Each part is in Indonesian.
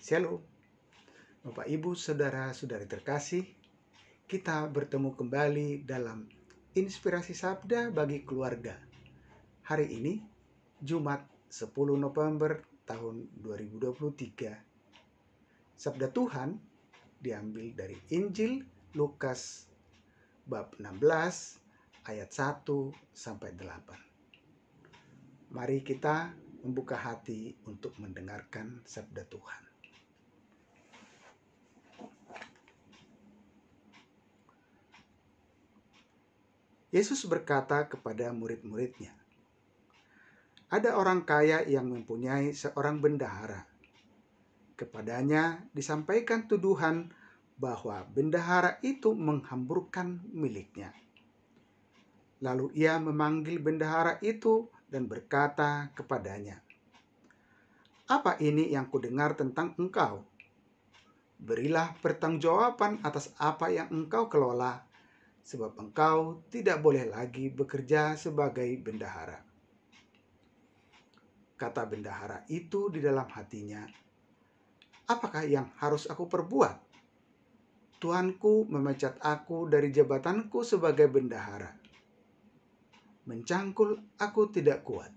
Shalom, Bapak Ibu, Saudara-saudari terkasih. Kita bertemu kembali dalam Inspirasi Sabda bagi Keluarga. Hari ini, Jumat 10 November tahun 2023. Sabda Tuhan diambil dari Injil Lukas bab 16 ayat 1 sampai 8. Mari kita membuka hati untuk mendengarkan sabda Tuhan. Yesus berkata kepada murid-muridnya, "Ada orang kaya yang mempunyai seorang bendahara. Kepadanya disampaikan tuduhan bahwa bendahara itu menghamburkan miliknya. Lalu ia memanggil bendahara itu dan berkata kepadanya, 'Apa ini yang kudengar tentang engkau? Berilah pertanggungjawaban atas apa yang engkau kelola, sebab engkau tidak boleh lagi bekerja sebagai bendahara.' Kata bendahara itu di dalam hatinya, 'Apakah yang harus aku perbuat? Tuanku memecat aku dari jabatanku sebagai bendahara. Mencangkul aku tidak kuat.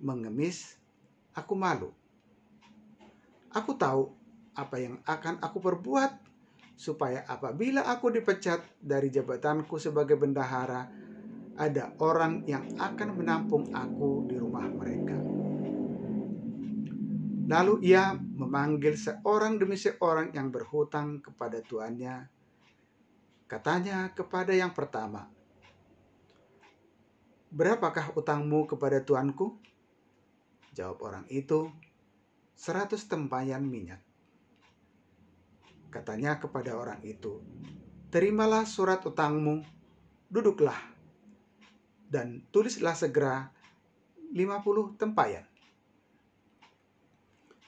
Mengemis aku malu. Aku tahu apa yang akan aku perbuat, supaya apabila aku dipecat dari jabatanku sebagai bendahara, ada orang yang akan menampung aku di rumah mereka.' Lalu ia memanggil seorang demi seorang yang berhutang kepada tuannya. Katanya kepada yang pertama, 'Berapakah utangmu kepada tuanku?' Jawab orang itu, 100 tempayan minyak. Katanya kepada orang itu, 'Terimalah surat utangmu, duduklah, dan tulislah segera 50 tempayan.'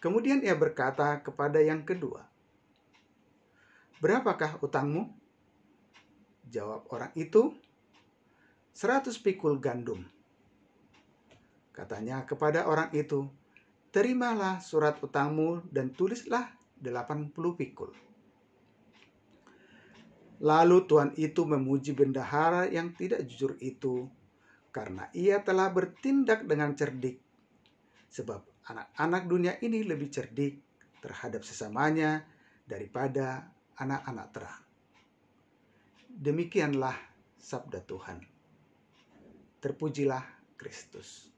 Kemudian ia berkata kepada yang kedua, 'Berapakah utangmu?' Jawab orang itu, 100 pikul gandum. Katanya kepada orang itu, 'Terimalah surat utangmu dan tulislah 80 pikul.' Lalu tuan itu memuji bendahara yang tidak jujur itu, karena ia telah bertindak dengan cerdik. Sebab anak-anak dunia ini lebih cerdik terhadap sesamanya daripada anak-anak terang." Demikianlah sabda Tuhan. Terpujilah Kristus.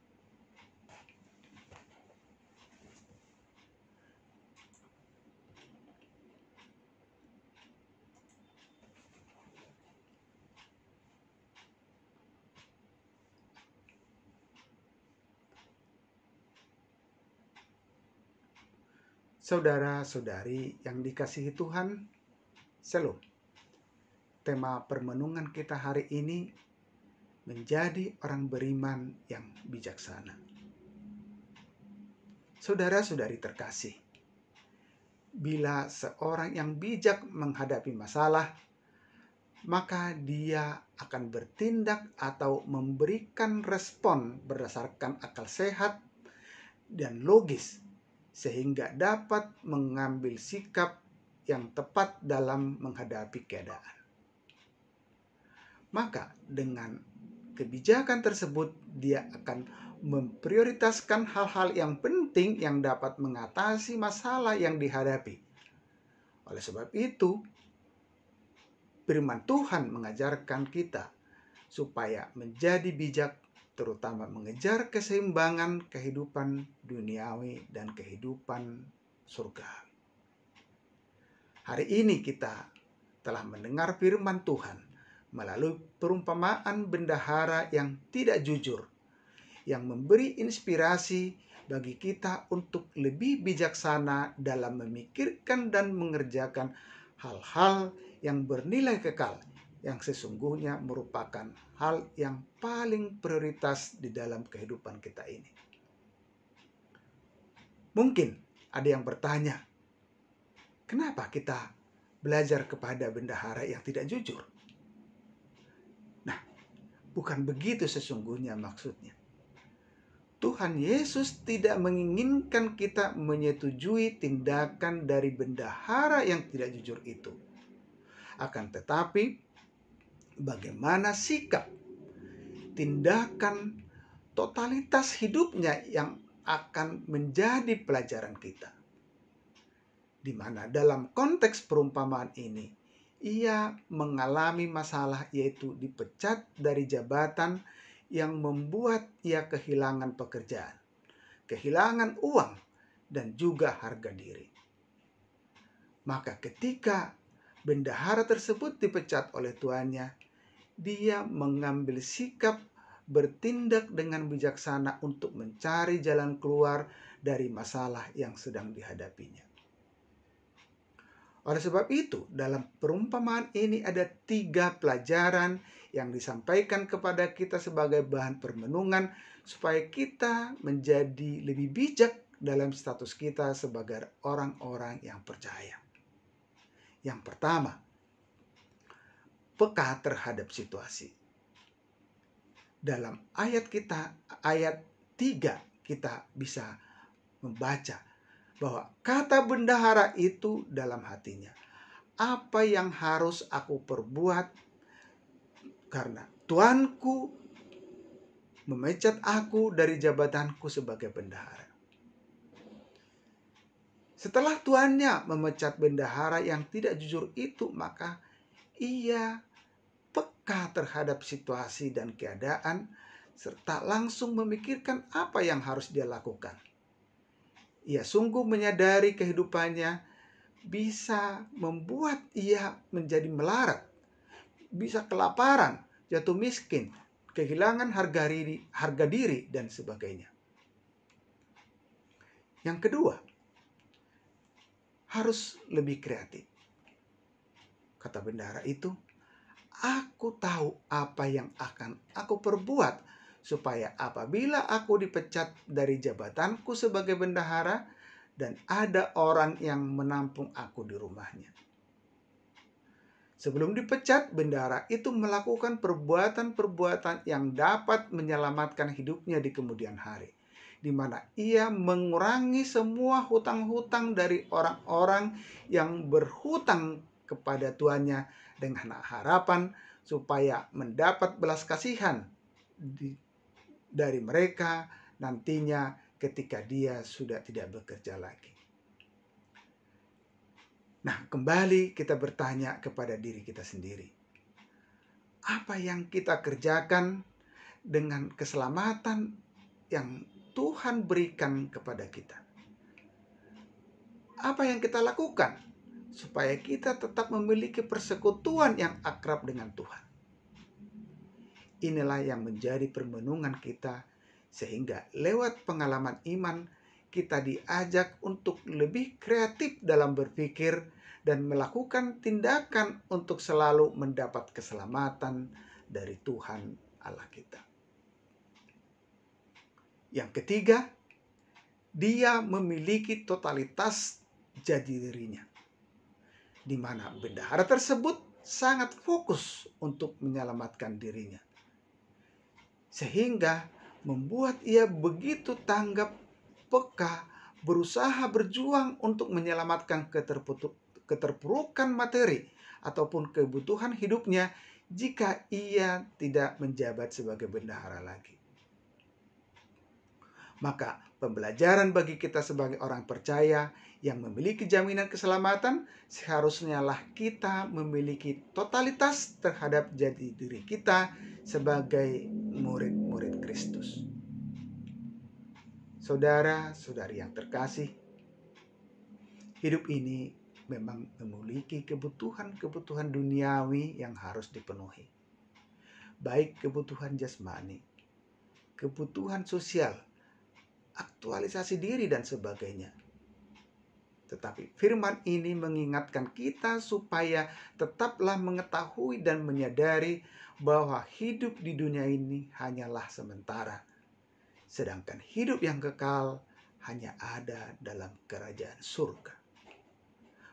Saudara-saudari yang dikasihi Tuhan, Shalom. Tema permenungan kita hari ini, menjadi orang beriman yang bijaksana. Saudara-saudari terkasih, bila seorang yang bijak menghadapi masalah, maka dia akan bertindak atau memberikan respon berdasarkan akal sehat dan logis, sehingga dapat mengambil sikap yang tepat dalam menghadapi keadaan. Maka dengan kebijakan tersebut, dia akan memprioritaskan hal-hal yang penting yang dapat mengatasi masalah yang dihadapi. Oleh sebab itu, firman Tuhan mengajarkan kita supaya menjadi bijak, terutama mengejar keseimbangan kehidupan duniawi dan kehidupan surga. Hari ini kita telah mendengar firman Tuhan melalui perumpamaan bendahara yang tidak jujur, yang memberi inspirasi bagi kita untuk lebih bijaksana dalam memikirkan dan mengerjakan hal-hal yang bernilai kekal, yang sesungguhnya merupakan hal yang paling prioritas di dalam kehidupan kita ini. Mungkin ada yang bertanya, kenapa kita belajar kepada bendahara yang tidak jujur? Nah, bukan begitu sesungguhnya maksudnya. Tuhan Yesus tidak menginginkan kita menyetujui tindakan dari bendahara yang tidak jujur itu. Akan tetapi, bagaimana sikap, tindakan, totalitas hidupnya yang akan menjadi pelajaran kita. Di mana dalam konteks perumpamaan ini, ia mengalami masalah yaitu dipecat dari jabatan yang membuat ia kehilangan pekerjaan, kehilangan uang, dan juga harga diri. Maka ketika bendahara tersebut dipecat oleh tuannya, dia mengambil sikap bertindak dengan bijaksana untuk mencari jalan keluar dari masalah yang sedang dihadapinya. Oleh sebab itu, dalam perumpamaan ini ada 3 pelajaran yang disampaikan kepada kita sebagai bahan permenungan supaya kita menjadi lebih bijak dalam status kita sebagai orang-orang yang percaya. Yang pertama, peka terhadap situasi. Dalam ayat 3 kita bisa membaca bahwa kata bendahara itu dalam hatinya, apa yang harus aku perbuat karena tuanku memecat aku dari jabatanku sebagai bendahara. Setelah tuannya memecat bendahara yang tidak jujur itu, maka ia peka terhadap situasi dan keadaan serta langsung memikirkan apa yang harus dia lakukan. Ia sungguh menyadari kehidupannya bisa membuat ia menjadi melarat, bisa kelaparan, jatuh miskin, kehilangan harga diri, dan sebagainya. Yang kedua, harus lebih kreatif. Kata bendahara itu, aku tahu apa yang akan aku perbuat supaya apabila aku dipecat dari jabatanku sebagai bendahara dan ada orang yang menampung aku di rumahnya. Sebelum dipecat, bendahara itu melakukan perbuatan-perbuatan yang dapat menyelamatkan hidupnya di kemudian hari, di mana ia mengurangi semua hutang-hutang dari orang-orang yang berhutang kepada tuannya dengan harapan supaya mendapat belas kasihan dari mereka nantinya ketika dia sudah tidak bekerja lagi. Nah, kembali kita bertanya kepada diri kita sendiri. Apa yang kita kerjakan dengan keselamatan yang Tuhan berikan kepada kita? Apa yang kita lakukan supaya kita tetap memiliki persekutuan yang akrab dengan Tuhan? Inilah yang menjadi permenungan kita, sehingga lewat pengalaman iman kita diajak untuk lebih kreatif dalam berpikir dan melakukan tindakan untuk selalu mendapat keselamatan dari Tuhan Allah kita. Yang ketiga, dia memiliki totalitas jati dirinya, di mana bendahara tersebut sangat fokus untuk menyelamatkan dirinya, sehingga membuat ia begitu tanggap, peka, berusaha berjuang untuk menyelamatkan keterpurukan materi ataupun kebutuhan hidupnya jika ia tidak menjabat sebagai bendahara lagi. Maka pembelajaran bagi kita sebagai orang percaya yang memiliki jaminan keselamatan, seharusnya lah kita memiliki totalitas terhadap jati diri kita sebagai murid-murid Kristus. Saudara-saudari yang terkasih, hidup ini memang memiliki kebutuhan-kebutuhan duniawi yang harus dipenuhi. Baik kebutuhan jasmani, kebutuhan sosial, aktualisasi diri, dan sebagainya. Tetapi firman ini mengingatkan kita supaya tetaplah mengetahui dan menyadari bahwa hidup di dunia ini hanyalah sementara, sedangkan hidup yang kekal hanya ada dalam kerajaan surga.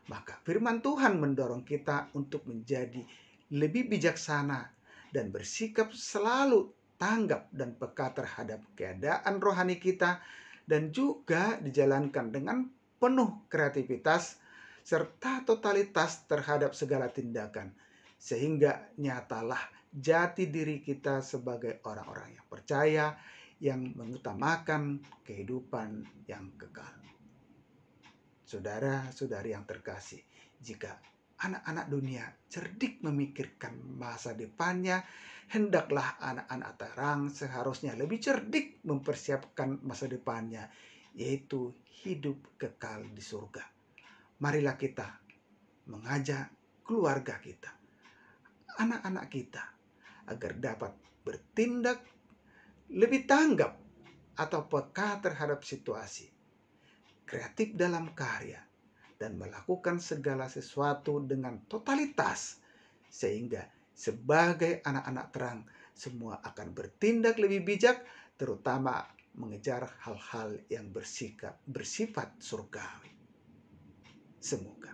Maka firman Tuhan mendorong kita untuk menjadi lebih bijaksana dan bersikap selalu tanggap dan peka terhadap keadaan rohani kita, dan juga dijalankan dengan penuh kreativitas serta totalitas terhadap segala tindakan, sehingga nyatalah jati diri kita sebagai orang-orang yang percaya, yang mengutamakan kehidupan yang kekal. Saudara-saudari yang terkasih, jika anak-anak dunia cerdik memikirkan masa depannya, hendaklah anak-anak terang seharusnya lebih cerdik mempersiapkan masa depannya, yaitu hidup kekal di surga. Marilah kita mengajak keluarga kita, anak-anak kita, agar dapat bertindak lebih tanggap atau peka terhadap situasi, kreatif dalam karya, dan melakukan segala sesuatu dengan totalitas, sehingga sebagai anak-anak terang semua akan bertindak lebih bijak, terutama mengejar hal-hal yang bersifat surgawi. Semoga